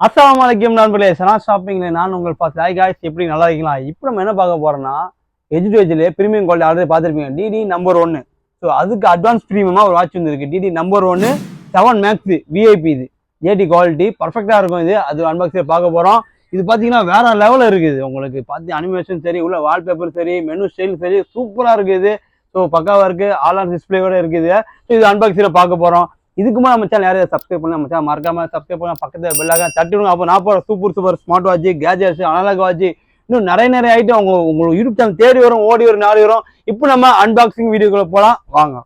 அஸ்ஸலாமு அலைக்கும் நண்பர்களே, சனா ஷாப்பிங்ல நான் உங்கள் பாஸ். ஹாய் காய்ஸ், எப்படி நல்லா இருக்கீங்களா? இப்போ நம்ம என்ன பார்க்க போறோம்னா, எஜ்ஜிலே பிரீமியம் குவாலிட்டி ஆல்ரெடி பார்த்துருப்பீங்க, டிடி நம்பர் 1. ஸோ அதுக்கு அட்வான்ஸ் ப்ரீமியமா ஒரு வாட்ச் வந்து இருக்கு, டிடி நம்பர் 1 7 மேக்ஸ் விஐபி. இது ஜேடி குவாலிட்டி பர்ஃபெக்டா இருக்கும். இது அது அன்பாக்சிங் பார்க்க போறோம். இது பார்த்தீங்கன்னா வேற லெவலில் இருக்குது. உங்களுக்கு பார்த்து அனிமேஷன் சரி, உள்ள வால்பேப்பர் சரி, மெனு ஸ்டைல் சரி, சூப்பரா இருக்குது. ஸோ பக்காவா இருக்கு, ஆல் ஆன் டிஸ்பிளேயோட இருக்குது. ஸோ இது அன்பாக்சிங்ல பார்க்க போறோம். இதுக்குமா நம்ம சேனல் யாரையும் சப்ஸ்கிரைப் பண்ணி நம்ம சேனல் மறக்காம சப்ஸ்கிரைப் பண்ண, பக்கத்துல பெல்லாக தட்டிடுங்க. அப்போ நான் போகிற super smart watch, gadgets, analogue watch, இன்னும் நிறைய ஐட்டம் உங்களுக்கு யூடியூப் சேனல் தேடி வரும், ஓடி வரும், நாடி வரும். இப்போ நம்ம அன்பாக்சிங் வீடியோக்குள்ள போகலாம் வாங்க.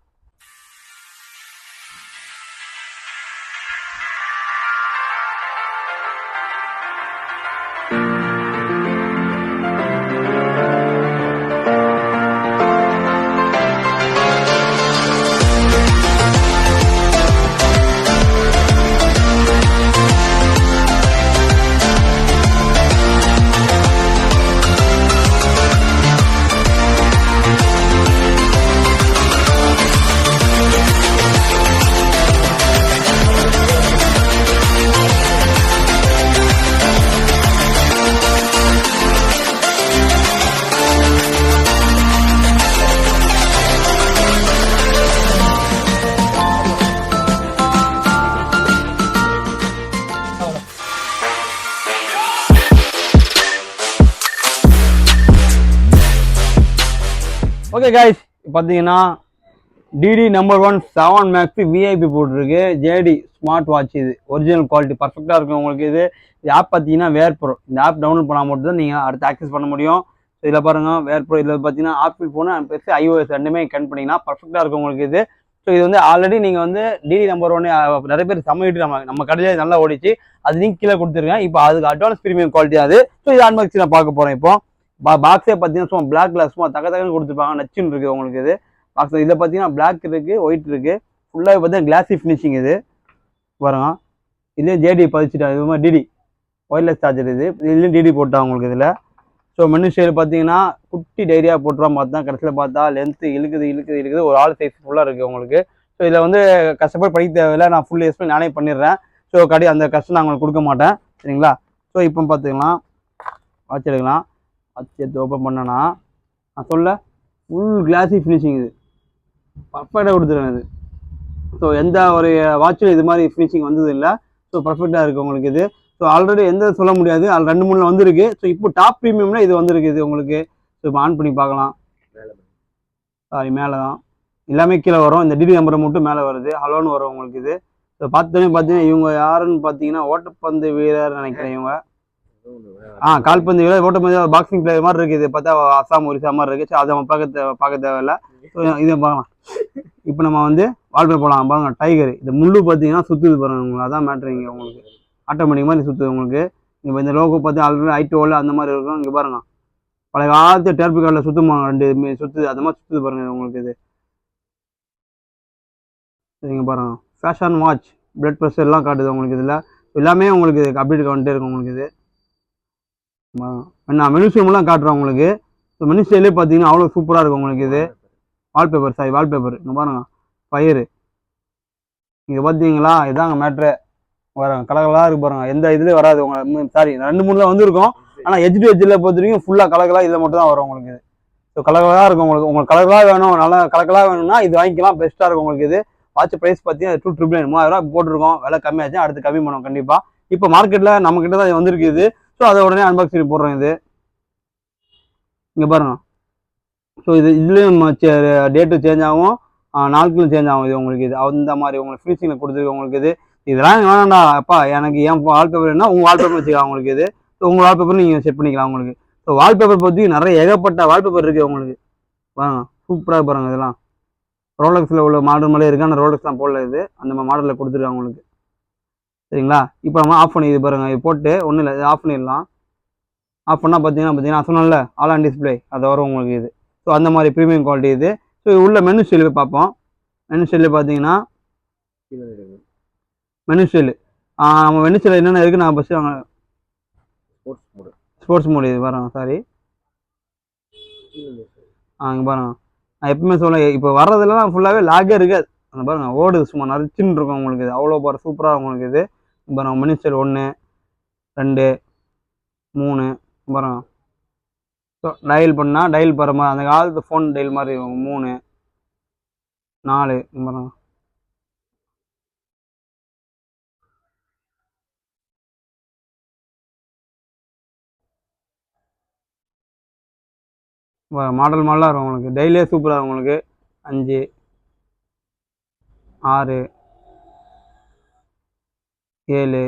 ஓகே கைஸ், பார்த்தீங்கன்னா டிடி நம்பர் 1 7 மேக்ஸ் விஐபி போட்டிருக்கு. JD smart watch. இது ஒரிஜினல் குவாலிட்டி பர்ஃபெக்டாக இருக்கும் உங்களுக்கு. இது ஆப் பார்த்தீங்கன்னா வேர் ப்ரோ. இந்த ஆப் டவுன்லோட் பண்ணால் மட்டும் தான் நீங்கள் அடுத்து ஆக்சஸ் பண்ண முடியும். ஸோ இதில் பாருங்கள், வேர் ப்ரோ. இதில் பார்த்தீங்கன்னா ஆப்பிள் ஃபோனு ப்ளஸ் ஐஓஎஸ் ரெண்டுமே கனெக்ட் பண்ணிங்கன்னா பர்ஃபெக்டாக இருக்கும் உங்களுக்கு இது. ஸோ இது வந்து ஆல்ரெடி நீங்கள் வந்து டிடி நம்பர் 1 நிறைய பேர் சமைக்கிட்டு நம்ம கடையிலே நல்லா ஓடிச்சு. அது நீங்கள் கீழே கொடுத்துருக்கேன். இப்போ அதுக்கு அட்வான்ஸ் ப்ரீமியம் குவாலிட்டி அது. ஸோ இது அன்பாக்சிங் நான் பார்க்க போகிறேன். இப்போ பாக்ஸே பார்த்தீங்கன்னா சும்மா பிளாக் கிளாஸ் சும்மா தகன்னு கொடுத்துருப்பாங்க, நச்சுன்னு இருக்குது உங்களுக்கு இது பாக்ஸ். இதில் பார்த்தீங்கன்னா பிளாக் இருக்குது, ஒயிட் இருக்குது, ஃபுல்லாக பார்த்தீங்கன்னா கிளாஸி ஃபினிஷிங். இது பாருங்க, இதுலேயே ஜேடி பதிச்சுட்டாங்க. இது மாதிரி டிடி ஒயர்லெஸ் சார்ஜர். இதுலேயும் டிடி போட்டாங்க உங்களுக்கு இதில். ஸோ மெனு ஸ்டைல் பார்த்தீங்கன்னா குட்டி டைரியா போட்டுருவான். பார்த்தா கடைசியில் பார்த்தா லென்த்து இழுக்குது. ஒரு ஆள் சைஸ் ஃபுல்லாக இருக்குது உங்களுக்கு. ஸோ இதில் வந்து கஷ்டப்பட்டு படிக்க தேவையில்லை, நான் ஃபுல் எக்ஸ்பிளைன் நானே பண்ணிடுறேன். ஸோ அந்த கஷ்டம் நான் உங்களுக்கு கொடுக்க மாட்டேன், சரிங்களா? ஸோ இப்போ பார்த்துக்கலாம், வாட்ச் எடுக்கலாம். வாட்ச் ஓப்பன் பண்ணனா நான் சொல்ல ஃபுல் கிளாஸி ஃபினிஷிங். இது பர்ஃபெக்டாக கொடுத்துருவேன் இது. ஸோ எந்த ஒரு வாட்சில் இது மாதிரி ஃபினிஷிங் வந்தது இல்லை. ஸோ பர்ஃபெக்டாக இருக்குது உங்களுக்கு இது. ஸோ ஆல்ரெடி எந்த சொல்ல முடியாது, அது 2-3 வந்துருக்கு. ஸோ இப்போ டாப் ப்ரீமியம்ல இது வந்துருக்கு இது உங்களுக்கு. ஸோ இப்போ ஆன் பண்ணி பார்க்கலாம். மேலே தான் எல்லாமே கீழே வரும். இந்த டிடி நம்பரை மட்டும் மேலே வருது, ஹலோன்னு வரும் உங்களுக்கு இது. ஸோ பார்த்தீங்கன்னா இவங்க யாருன்னு பார்த்தீங்கன்னா ஓட்டப்பந்து வீரர் நினைக்கிறேன் இவங்க. கால்பந்து வீரர், ஓட்டப்பந்து பாக்ஸிங் பிளேயர் மாதிரி இருக்குது. பார்த்தா அசாம் ஒரிசா மாதிரி இருக்குது. ஸோ அதை நம்ம பார்க்க தேவையில்லை. ஸோ இதை பார்க்கலாம். இப்போ நம்ம வந்து வால்பேப்பர் போகலாம். பாருங்க, டைகர். இந்த முள்ளு பார்த்தீங்கன்னா சுற்றுது பாருங்க உங்களுக்கு. அதான் மேட்ருங்க உங்களுக்கு. ஆட்டோமேட்டிக் மாதிரி சுற்றுது உங்களுக்கு. இப்போ இந்த லோகோ பார்த்து ஆல்ரெடி ஐட்டோவில் அந்த மாதிரி இருக்கும். இங்கே பாருங்க, பழைய காலத்து டேர்பி கார்டில் சுற்றுமா, 2 சுற்றுது, அந்த மாதிரி சுற்றுது பாருங்க உங்களுக்கு இது. சரிங்க, பாருங்க, ஃபேஷன் வாட்ச், பிளட் ப்ரெஷர் எல்லாம் காட்டுது உங்களுக்கு இதில். எல்லாமே உங்களுக்கு அப்டேட் வந்துட்டே இருக்கும் உங்களுக்கு இது. நான் மெனு ஸ்டைல்லாம் காட்டுறேன் உங்களுக்கு. ஸோ மெனு ஸ்டைலே பார்த்தீங்கன்னா அவ்வளோ சூப்பராக இருக்கும் உங்களுக்கு இது. வால்பேப்பர் இங்கே பாருங்க, ஃபயரு. இங்கே பார்த்தீங்களா, இதாங்க மேட்ரு. வராங்க கலகலாக இருக்கு பாருங்க. எந்த இதுலேயும் வராது உங்களுக்கு. சாரி, 2-3 தான் வந்துருக்கும். ஆனால் எஜ்ஜில் பொறுத்த வரைக்கும் ஃபுல்லாக கலகலாக இதில் மட்டும் தான் வரும் உங்களுக்கு இது. ஸோ கலகலாக இருக்கும் உங்களுக்கு கலகலாக வேணும், நல்லா கலகலாக வேணும்னா இது வாங்கிக்கலாம், பெஸ்ட்டாக இருக்கும் உங்களுக்கு இது. வாட்ச் ப்ரைஸ் பார்த்தீங்கன்னா 2,999 3000 போட்டிருக்கோம். விலை கம்மியாச்சு, அடுத்து கம்மி பண்ணுவோம் கண்டிப்பாக. இப்போ மார்க்கெட்டில் நம்மக்கிட்ட தான் வந்திருக்கு இது. ஸோ அதை உடனே அன்பாக்சிங் போடுறோம் இது. இங்கே பாருங்க. ஸோ இதுலேயும் டேட்டு சேஞ்ச் ஆகும், நாட்களும் சேஞ்ச் ஆகும் இது உங்களுக்கு. இது அந்த மாதிரி உங்களுக்கு ஃபினிஷிங்கில் கொடுத்துருக்கு உங்களுக்கு இது. இதெல்லாம் வேணாண்டா அப்பா, எனக்கு என் வால்பேப்பர் என்ன, உங்கள் வால்பேப்பர் வச்சுக்கலாம் உங்களுக்கு இது. ஸோ உங்கள் வால்பேப்பர் நீங்கள் செட் பண்ணிக்கலாம் உங்களுக்கு. ஸோ வால்பேப்பர் பற்றி நிறைய ஏகப்பட்ட வால்பேப்பர் இருக்குது உங்களுக்கு. பாருங்க, சூப்பராக பாருங்க. இதெல்லாம் ரோலக்ஸில் உள்ள மாடல் மேலே இருக்குது. ஆனால் ரோலக்ஸ்லாம் போடல இது, அந்த மாடலில் கொடுத்துருக்காங்க உங்களுக்கு, சரிங்களா? இப்போ நம்ம ஆஃப் பண்ணி இது பாருங்க, இது போட்டு ஒன்றும் இல்லை, ஆஃப் பண்ணிடலாம். ஆஃப் பண்ணால் பார்த்தீங்கன்னா நான் சொன்னேன்ல ஆல் ஆன் டிஸ்பிளே, அது வரும் உங்களுக்கு இது. ஸோ அந்த மாதிரி ப்ரீமியம் குவாலிட்டி இது. ஸோ உள்ள மெனு ஸ்டைல் பார்ப்போம். மெனு ஸ்டைலில் பார்த்தீங்கன்னா மெனு ஸ்டைலு நம்ம மெனு ஸ்டைல் என்னென்ன இருக்குது நான் ஃபஸ்ட்டு வாங்க. ஸ்போர்ட்ஸ் மோடு இது பாருங்க. சாரி, இங்கே பாருங்க, நான் எப்பவுமே சொல்ல, இப்போ வர்றதுலாம் ஃபுல்லாகவே லாகே இருக்காது. அந்த பாருங்க ஓடுது, சும்மா நரிச்சின்னு இருக்கும் உங்களுக்கு இது. அவ்வளோ சூப்பராக உங்களுக்கு இது. இப்போ நம்ம மெனு ஸ்டைல் 1, 2 3 அப்புறம் டயல் பண்ணால் டயல் போகிற மாதிரி அந்த காலத்து ஃபோன் டயல் மாதிரி 3 4 அப்புறம் மாடல் மாடலாக இருக்கும் உங்களுக்கு. டெய்லியே சூப்பராக இருக்கும் உங்களுக்கு. 5 6 7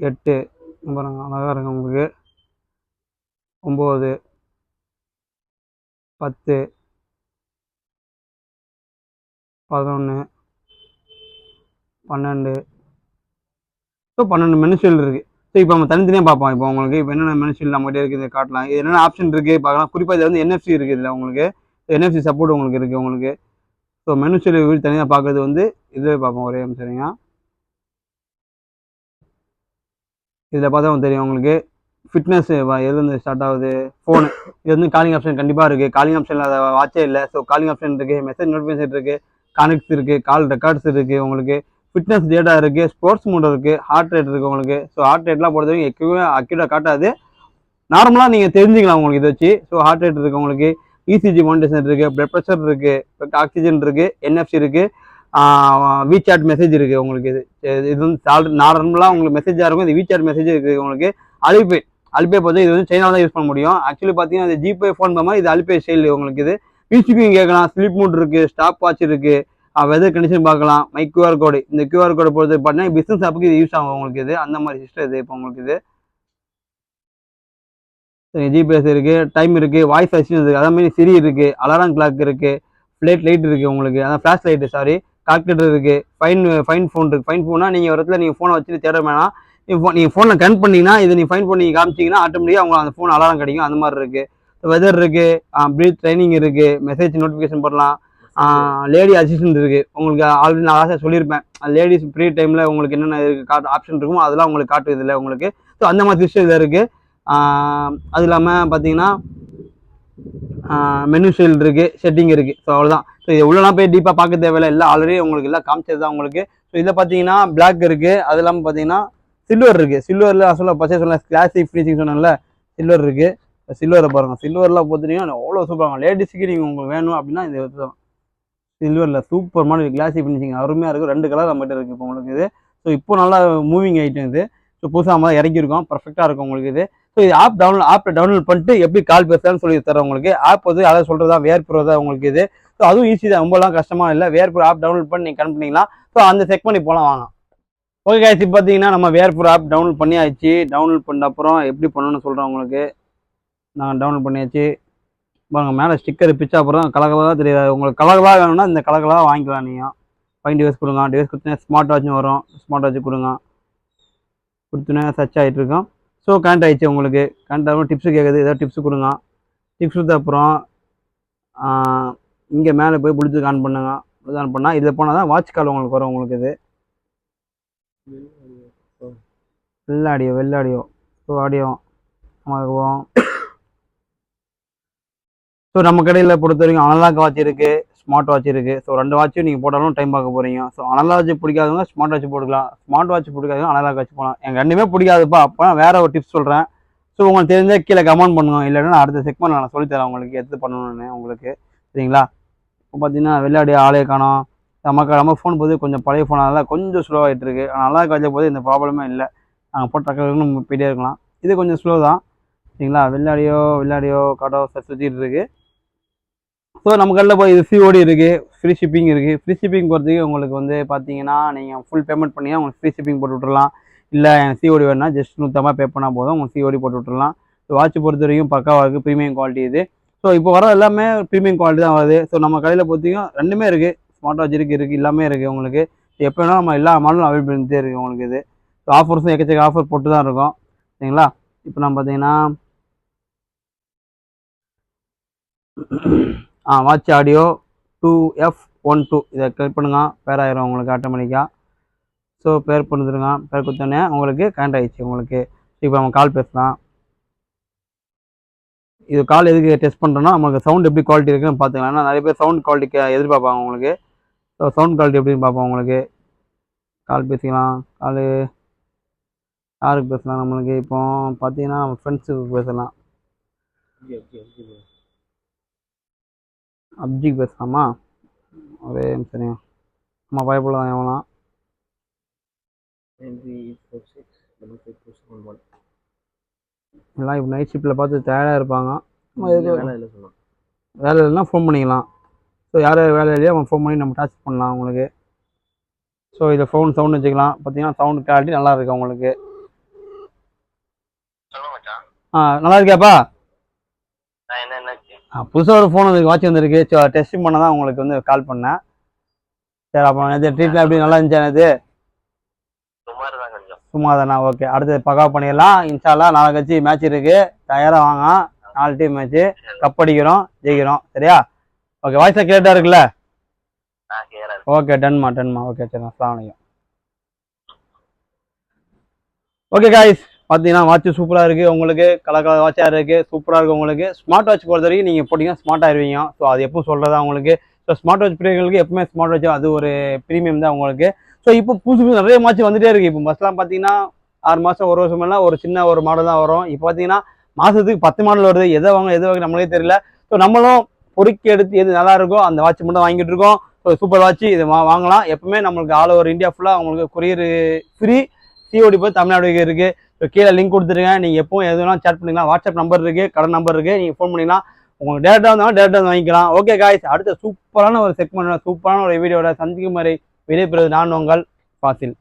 8 அப்புறம் அழகாக இருக்கும் உங்களுக்கு. 9 10 11 12 ஸோ 12 மெனுஷியல் இருக்குது. ஸோ இப்போ நம்ம தனித்தனியாக பார்ப்போம். இப்போ உங்களுக்கு இப்போ என்னென்ன மெனுஷியல் நம்மகிட்ட இருக்குது காட்டலாம். இது என்னென்ன ஆப்ஷன் இருக்குது பார்க்கலாம். குறிப்பாக இதில் வந்து NFC இருக்குது. இதில் உங்களுக்கு NFC சப்போர்ட் உங்களுக்கு இருக்குது உங்களுக்கு. ஸோ மெனுஷியல் வீடு தனியாக பார்க்குறது வந்து இதுவே பார்ப்போம். ஒரே சரிங்க. இதில் பார்த்தா தெரியும் உங்களுக்கு ஃபிட்னஸ் எதுலேருந்து ஸ்டார்ட் ஆகுது. ஃபோனு இது வந்து காலிங் ஆப்ஷன் கண்டிப்பாக இருக்குது. காலிங் ஆப்ஷனில் அதை வாட்சே இல்லை. ஸோ காலிங் ஆப்ஷன் இருக்குது, மெசேஜ் நோட்டிஃபிகேஷன் இருக்குது, கானெக்ட்ஸ் இருக்குது, கால் ரெக்கார்ட்ஸ் இருக்குது உங்களுக்கு. ஃபிட்னஸ் டேட்டா இருக்குது, ஸ்போர்ட்ஸ் மோட் இருக்குது, ஹார்ட் ரேட் இருக்குது உங்களுக்கு. ஸோ ஹார்ட் ரேட்லாம் பொறுத்த வரைக்கும் எக்குமே அக்யூரேட்டாக காட்டாது. நார்மலாக நீங்கள் தெரிஞ்சுக்கலாம் உங்களுக்கு இதை வச்சு. ஸோ ஹார்ட் ரேட் இருக்குது உங்களுக்கு, இசிஜி மானிட்டேஷன் இருக்குது, பிளட் ப்ரெஷர் இருக்குது, ஆக்சிஜன் இருக்குது, NFC இருக்குது, விசாட் மெசேஜ் இருக்குது உங்களுக்கு. இது வந்து நார்மலாக உங்களுக்கு மெசேஜாக இருக்கும். இது விசாட் மெசேஜ் இருக்குது உங்களுக்கு. அலிபே பார்த்து இது வந்து சைனாவில் தான் யூஸ் பண்ண முடியும். ஆக்சுவலி பார்த்தீங்கன்னா இது ஜிபே ஃபோன் மாதிரி இது அலிபே ஸ்டைல் உங்களுக்கு. இது பிசிபியும் கேட்கலாம், ஸ்லீப் மூட் இருக்குது, ஸ்டாப் வாட்ச் இருக்குது, வெதர் கண்டிஷன் பார்க்கலாம், மை QR கோடு. இந்த QR கோடை பொறுத்து பார்த்தீங்கன்னா பிஸ்னஸ் ஆப்புக்கு இது யூஸ் ஆகும் உங்களுக்கு. இது அந்த மாதிரி சிஸ்டம் இது. இப்போ உங்களுக்கு இது ஜிபிஎஸ் இருக்குது, டைம் இருக்குது, வாய்ஸ் அசிஸ்டன்ட் இருக்குது, அதே மாதிரி சிரி இருக்குது, அலாரம் கிளாக் இருக்குது, ஃப்ளேட் லைட் இருக்குது உங்களுக்கு, அதான் ஃப்ளாஷ் லைட்டு சாரி, கால்குலேட்டர் இருக்குது, ஃபைன் ஃபோன் இருக்குது. ஃபைன் ஃபோனாக நீங்கள் ஒரு இடத்துல நீங்கள் ஃபோனை வச்சுட்டு தேட வேணாம். நீங்கள் ஃபோனில் கனெக்ட் பண்ணிங்கன்னா இது நீங்கள் ஃபைன் பண்ணி காமிச்சிங்கன்னா ஆட்டோமேட்டிக்காக உங்களுக்கு அந்த ஃபோன் அலாரம் கிடைக்கும். அந்த மாதிரி இருக்குது. வெதர் இருக்குது, ப்ரீத் ட்ரைனிங் இருக்குது, மெசேஜ் நோட்டிஃபிகேஷன் பண்ணலாம், லேடி அசிஸ்டன்ட் இருக்குது உங்களுக்கு. ஆல்ரெடி நான் ஆசை சொல்லியிருப்பேன், லேடிஸ் ஃப்ரீ டைமில் உங்களுக்கு என்னென்ன இருக்குது ஆப்ஷன் இருக்குமோ அதெல்லாம் உங்களுக்கு காட்டுது இல்லை உங்களுக்கு. ஸோ அந்த மாதிரி சிஸ்டம் இதில் இருக்குது. அது இல்லாமல் பார்த்தீங்கன்னா மெனு ஷெல் இருக்குது, செட்டிங் இருக்குது. ஸோ அவ்வளோதான். ஸோ இது உள்ளலாம் போய் டீப்பாக பார்க்க தேவையில்லை, எல்லாம் ஆல்ரெடி உங்களுக்கு எல்லாம் காமிச்சது தான் உங்களுக்கு. ஸோ இதில் பார்த்தீங்கன்னா பிளாக் இருக்குது, அது இல்லாமல் பார்த்தீங்கன்னா சில்வர் இருக்குது. சில்வரில் சொல்ல பச்சை சொல்ல கிளாசிக் ஃப்ரீசிங் சொன்னால சில்வர் இருக்குது. சில்வரை பாருங்கள், சில்வரில் பார்த்துட்டீங்கன்னா அவ்வளோ சூப்பராக லேடிஸுக்கு நீங்கள் உங்களுக்கு வேணும் அப்படின்னா இது தான் சில்வரில் சூப்பர் மாதிரி கிளாசிக் ஃபினிஷிங் அருமையாக இருக்குது. 2 கலர் நம்மகிட்ட இருக்குது இப்போ உங்களுக்கு இது. ஸோ இப்போ நல்லா மூவிங் ஐட்டம் இது. ஸோ புதுசாக நம்ம இறக்கியிருக்கோம், பர்ஃபெக்டாக இருக்கும் உங்களுக்கு இது. ஸோ இது ஆப்பை டவுன்லோட் பண்ணிட்டு எப்படி கால் பேசலாம்னு சொல்லி தரேன் உங்களுக்கு. ஆப் வந்து அதை சொல்கிறதா வேர்ப்ரோ தான் உங்களுக்கு இது. ஸோ அதுவும் ஈஸி தான், ரொம்பலாம் கஷ்டமாக இல்லை. வேர்ப்ரோ ஆப் டவுன்லோட் பண்ணி நீங்கள் கனெக்ட் பண்ணிக்கலாம். ஸோ அந்த செக் பண்ணி போகலாம் வாங்க. ஓகே கைஸ், இப்போ பார்த்தீங்கன்னா நம்ம வேர்ப்ரோ ஆப் டவுன்லோட் பண்ணியாச்சு. டவுன்லோட் பண்ண அப்புறம் எப்படி பண்ணணும்னு சொல்கிறேன் உங்களுக்கு. நான் டவுன்லோட் பண்ணியாச்சு. பாருங்கள் மேலே ஸ்டிக்கர் பிச்சா அப்புறம் கலகலாக தெரியாது. உங்களுக்கு கலகலாக வேணும்னா இந்த கலகலாக வாங்கிக்கலாம். நீங்கள் ஃபைன் டிவைஸ் கொடுங்க, டிவைஸ் கொடுத்தீங்கன்னா ஸ்மார்ட் வாட்சும் வரும். ஸ்மார்ட் வாட்ச் கொடுங்க, கொடுத்தோன்னே சர்ச் ஆகிட்டு இருக்கோம். ஸோ கனெக்ட் ஆகிடுச்சு உங்களுக்கு. கனெக்ட் ஆகும் டிப்ஸு கேட்குது, ஏதாவது டிப்ஸ் கொடுங்க. டிப்ஸ் கொடுத்த அப்புறம் இங்கே மேலே போய் ப்ளூடூத் ஆன் பண்ணுங்க. ப்ளூடூத் ஆன் பண்ணால் இதில் போனால் தான் வாட்ச் கால் உங்களுக்கு வரும் உங்களுக்கு. இது வெள்ள ஆடியோ ஸோ ஆடியோ ஆகும். ஸோ நம்ம கடையில் பொறுத்த வரைக்கும் அனலாக் வாட்ச் இருக்குது, ஸ்மார்ட் வாட்ச் இருக்குது. ஸோ 2 வாட்சும் நீங்கள் போட்டாலும் டைம் பார்க்க போகிறீங்க. ஸோ அனலாக் வாட்ச் பிடிக்காதவங்க ஸ்மார்ட் வாட்ச் போட்டுக்கலாம், ஸ்மார்ட் வாட்ச் பிடிக்காதவங்க அனலாக் வாட்ச் போகலாம். எனக்கு 2மே பிடிக்காதுப்பா. அப்போ வேறு ஒரு டிப்ஸ் சொல்கிறேன். ஸோ உங்களுக்கு தெரிஞ்சால் கீழே கமெண்ட் பண்ணுவோம், இல்லைன்னா அடுத்த செக்மெண்ட் நான் சொல்லித்தரேன் உங்களுக்கு எது பண்ணணும்னு உங்களுக்கு. சரிங்களா? இப்போ பார்த்தீங்கன்னா வெள்ளாடி ஆளே காணோம். நம்ம ஃபோன் போது கொஞ்சம் பழைய ஃபோனால கொஞ்சம் ஸ்லோ ஆகிட்டு இருக்குது. ஆனால் அனலாக் வாட்சை போது இந்த ப்ராப்ளமே இல்லை. நாங்கள் போட்டு டக்குன்னு போயிட்டே இருக்கலாம். இது கொஞ்சம் ஸ்லோ தான். சரிங்களா? வெள்ளாடியோ கடோ சுற்றிட்டு இருக்குது. ஸோ நம்ம கடையில் போய் இது COD இருக்குது, ஃப்ரீ ஷிப்பிங் இருக்குது. ஃப்ரீ ஷிப்பிங் பொறுத்தவரைக்கும் உங்களுக்கு வந்து பார்த்தீங்கன்னா நீங்கள் ஃபுல் பேமெண்ட் பண்ணி உங்களுக்கு ஃப்ரீ ஷிப்பிங் போட்டு விட்டுறலாம். இல்லை எனக்கு COD வேணுன்னா ஜஸ்ட் 150 பே பண்ணால் போதும், உங்களுக்கு COD போட்டு விட்டுறலாம். ஸோ வாட்ச் பொறுத்த வரைக்கும் பக்காவாக இருக்குது, ப்ரீமியம் குவாலிட்டி இது. ஸோ இப்போ வர எல்லாமே ப்ரீமியம் குவாலிட்டி தான் வருது. ஸோ நம்ம கடையில் பொறுத்தவரைக்கும் 2மே இருக்குது, ஸ்மார்ட் வாட்ச் இருக்குது, எல்லாமே இருக்குது உங்களுக்கு. எப்போ வேணால் நம்ம எல்லா மாடலும் அவைலபிள் பண்ணிட்டே இருக்குது உங்களுக்கு இது. ஸோ ஆஃபர்ஸும் எக்கச்சக்க ஆஃபர் போட்டு தான் இருக்கும். சரிங்களா? இப்போ நம்ம பார்த்தீங்கன்னா வாட்ச் ஆடியோ 2F12 இதை கிளிக் பண்ணுங்க, பேர் ஆயிரும் உங்களுக்கு ஆட்டோமேட்டிக்காக. ஸோ பேர் பண்ணிடுங்க. பேர் கொடுத்தோன்னே உங்களுக்கு கனெக்ட் ஆகிடுச்சு உங்களுக்கு. இப்போ நம்ம கால் பேசலாம். இது கால் எதுக்கு டெஸ்ட் பண்ணுறோன்னா நம்மளுக்கு சவுண்ட் எப்படி குவாலிட்டி இருக்குன்னு பார்த்துக்கலாம். ஏன்னா நிறைய பேர் சவுண்ட் குவாலிட்டிக்கு எதிர்பார்ப்பாங்க உங்களுக்கு. ஸோ சவுண்ட் குவாலிட்டி எப்படின்னு பார்ப்போம் உங்களுக்கு. கால் பேசிக்கலாம். யாருக்கு பேசலாம் நம்மளுக்கு இப்போ பார்த்தீங்கன்னா நம்ம ஃப்ரெண்ட்ஸுக்கு பேசலாம். அப்ஜிக்கு பேசலாமா? ஒரே சரிங்க. நம்ம பயப்புள்ள தான் எவலாம். எல்லாம் இப்போ நைட் ஷிஃப்ட்டில் பார்த்து டயர்டாக இருப்பாங்க. வேலை இல்லைன்னா ஃபோன் பண்ணிக்கலாம். ஸோ யார் வேலை இல்லையோ அவங்க ஃபோன் பண்ணி நம்ம டாச் பண்ணலாம் உங்களுக்கு. ஸோ இதை ஃபோன் சவுண்ட் வச்சுக்கலாம். பார்த்தீங்கன்னா சவுண்ட் குவாலிட்டி நல்லா இருக்கு உங்களுக்கு. நல்லா இருக்கியாப்பா? புதுசாக ஒரு ஃபோன் வந்து வாட்ச் வந்துருக்கு. டெஸ்டிங் பண்ண தான் உங்களுக்கு வந்து கால் பண்ணேன். சரி அப்போ இது ட்ரீட்லாம் எப்படி நல்லா இருந்துச்சா? இது சும்மா தானா? ஓகே, அடுத்து பக்கா பண்ணிடலாம். இன்ஷால்லா நாளை கட்சி மேட்ச் இருக்கு. தயாராக வாங்க. 4 டீம் மேட்ச்சு. கப் அடிக்கிறோம், ஜெயிக்கிறோம். சரியா? ஓகே, வாய்ஸாக கிளியராக இருக்குல்ல? ஓகே, டன்மா. ஓகே சரி, அஸ்ஸலாமு அலைக்கும். ஓகே காய்ஸ், பார்த்தீங்கன்னா வாட்ச் சூப்பராக இருக்குது உங்களுக்கு. கலர் வாட்சாக இருக்குது, சூப்பராக இருக்குது உங்களுக்கு. ஸ்மார்ட் வாட்ச் பொறுத்த வரைக்கும் நீங்கள் போட்டிங்கன்னா ஸ்மார்ட் ஆயிருவீங்க. ஸோ அது எப்போ சொல்கிறதா உங்களுக்கு. ஸோ ஸ்மார்ட் வாட்ச் பிரியர்களுக்கு எப்பவுமே ஸ்மார்ட் வாட்ச் அது ஒரு ப்ரீமியம் தான் உங்களுக்கு. ஸோ இப்போ புதுசு நிறைய வாட்ச் வந்துட்டே இருக்குது. இப்போ பஸ்லாம் பார்த்தீங்கன்னா 6 மாதம் 1 வருஷமெல்லாம் ஒரு சின்ன ஒரு மாடல் தான் வரும். இப்போ பார்த்தீங்கன்னா மாதத்துக்கு 10 மாடல் வருது. எதை வாங்க நம்மளே தெரியல. ஸோ நம்மளும் பொறுக்கி எடுத்து எது நல்லா இருக்கோ அந்த வாட்ச் மட்டும் வாங்கிட்டு இருக்கோம். ஸோ சூப்பர் வாட்ச் இது வாங்கலாம். எப்பவுமே நம்மளுக்கு ஆல் ஓவர் இந்தியா ஃபுல்லாக உங்களுக்கு கொரியர் ஃப்ரீ. சிஓடி போய் தமிழ்நாடு இருக்கு. ஸோ கீழே லிங்க் கொடுத்துருங்க. நீங்கள் எப்பவும் எதுனா சேட் பண்ணிக்கலாம். வாட்ஸ்அப் நம்பர் இருக்குது, கடன் நம்பர் இருக்குது. நீங்கள் ஃபோன் பண்ணிக்கலாம். உங்களுக்கு டேரெக்டாக வந்தாலும் டேரெக்டாக வாங்கிக்கலாம். ஓகே காய்ஸ், அடுத்த சூப்பரான ஒரு செக்மெண்ட், சூப்பரான ஒரு வீடியோட சந்திக்கும் வரை விடைபெறுவது நான் உங்கள் ஃபாசில்.